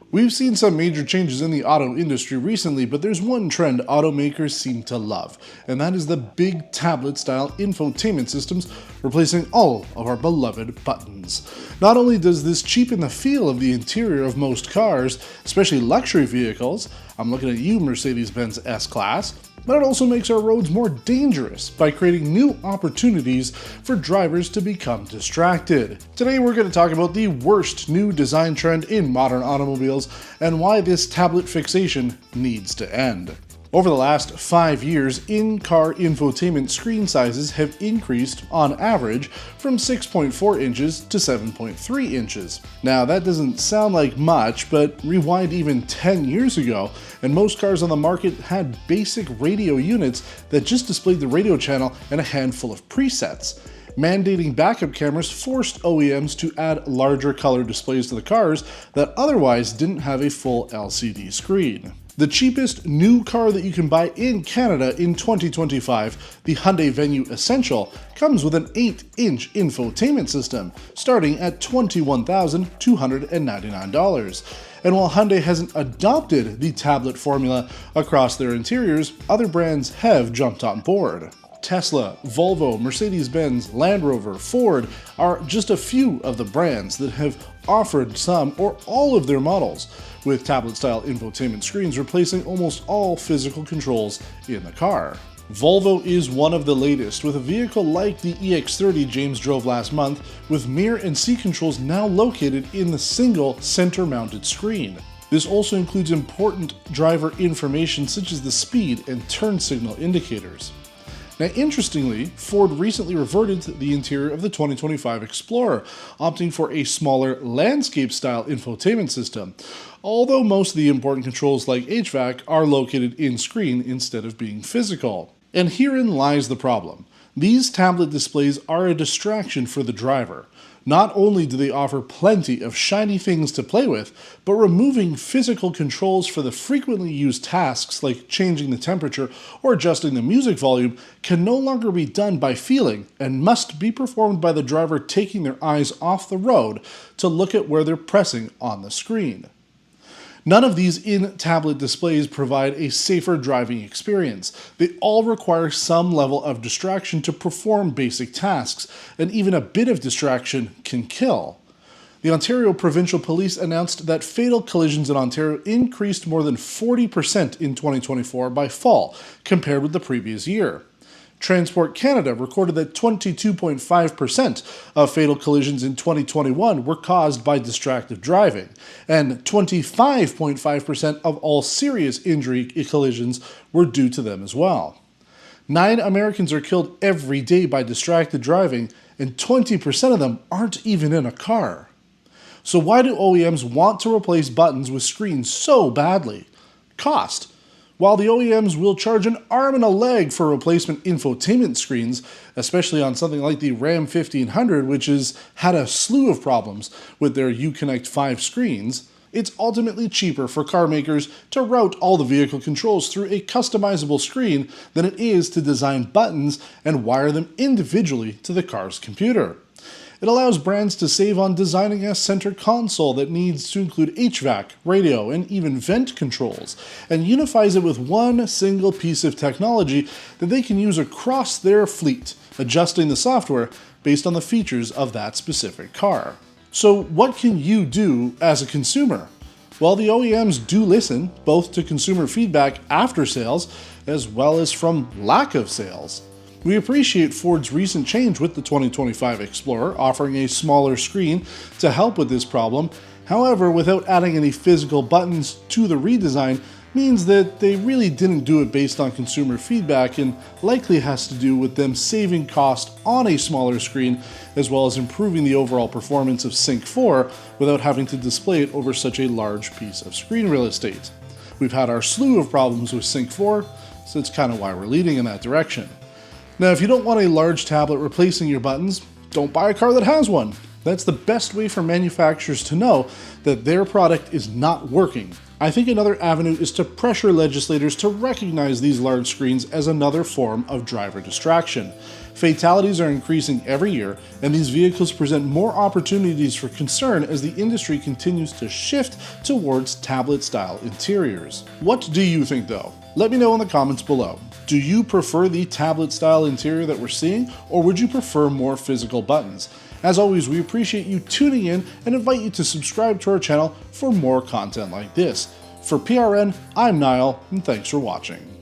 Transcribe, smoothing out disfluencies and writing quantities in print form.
We've seen some major changes in the auto industry recently, but there's one trend automakers seem to love, and that is the big tablet-style infotainment systems replacing all of our beloved buttons. Not only does this cheapen the feel of the interior of most cars, especially luxury vehicles, I'm looking at you Mercedes-Benz S-Class, but it also makes our roads more dangerous by creating new opportunities for drivers to become distracted. Today we're going to talk about the worst new design trend in modern automobiles and why this tablet fixation needs to end. Over the last 5 years, in-car infotainment screen sizes have increased, on average, from 6.4 inches to 7.3 inches. Now, that doesn't sound like much, but rewind even 10 years ago, and most cars on the market had basic radio units that just displayed the radio channel and a handful of presets. Mandating backup cameras forced OEMs to add larger color displays to the cars that otherwise didn't have a full LCD screen. The cheapest new car that you can buy in Canada in 2025, the Hyundai Venue Essential, comes with an 8-inch infotainment system, starting at $21,299. And while Hyundai hasn't adopted the tablet formula across their interiors, other brands have jumped on board. Tesla, Volvo, Mercedes-Benz, Land Rover, Ford are just a few of the brands that have offered some or all of their models with tablet-style infotainment screens replacing almost all physical controls in the car. Volvo is one of the latest, with a vehicle like the EX30 James drove last month, with mirror and seat controls now located in the single center-mounted screen. This also includes important driver information such as the speed and turn signal indicators. Now, interestingly, Ford recently reverted to the interior of the 2025 Explorer, opting for a smaller landscape-style infotainment system, although most of the important controls like HVAC are located in-screen instead of being physical. And herein lies the problem. These tablet displays are a distraction for the driver. Not only do they offer plenty of shiny things to play with, but removing physical controls for the frequently used tasks like changing the temperature or adjusting the music volume can no longer be done by feeling and must be performed by the driver taking their eyes off the road to look at where they're pressing on the screen. None of these in-tablet displays provide a safer driving experience. They all require some level of distraction to perform basic tasks, and even a bit of distraction can kill. The Ontario Provincial Police announced that fatal collisions in Ontario increased more than 40% in 2024 by fall, compared with the previous year. Transport Canada recorded that 22.5% of fatal collisions in 2021 were caused by distracted driving, and 25.5% of all serious injury collisions were due to them as well. 9 Americans are killed every day by distracted driving, and 20% of them aren't even in a car. So why do OEMs want to replace buttons with screens so badly? Cost. While the OEMs will charge an arm and a leg for replacement infotainment screens, especially on something like the Ram 1500, which has had a slew of problems with their Uconnect 5 screens, it's ultimately cheaper for car makers to route all the vehicle controls through a customizable screen than it is to design buttons and wire them individually to the car's computer. It allows brands to save on designing a center console that needs to include HVAC, radio, and even vent controls, and unifies it with one single piece of technology that they can use across their fleet, adjusting the software based on the features of that specific car. So what can you do as a consumer? Well, the OEMs do listen, both to consumer feedback after sales, as well as from lack of sales. We appreciate Ford's recent change with the 2025 Explorer, offering a smaller screen to help with this problem. However, without adding any physical buttons to the redesign means that they really didn't do it based on consumer feedback and likely has to do with them saving cost on a smaller screen as well as improving the overall performance of Sync 4 without having to display it over such a large piece of screen real estate. We've had our slew of problems with Sync 4, so it's kind of why we're leading in that direction. Now, if you don't want a large tablet replacing your buttons, don't buy a car that has one. That's the best way for manufacturers to know that their product is not working. I think another avenue is to pressure legislators to recognize these large screens as another form of driver distraction. Fatalities are increasing every year, and these vehicles present more opportunities for concern as the industry continues to shift towards tablet-style interiors. What do you think though? Let me know in the comments below. Do you prefer the tablet-style interior that we're seeing, or would you prefer more physical buttons? As always, we appreciate you tuning in and invite you to subscribe to our channel for more content like this. For PRN, I'm Nile, and thanks for watching.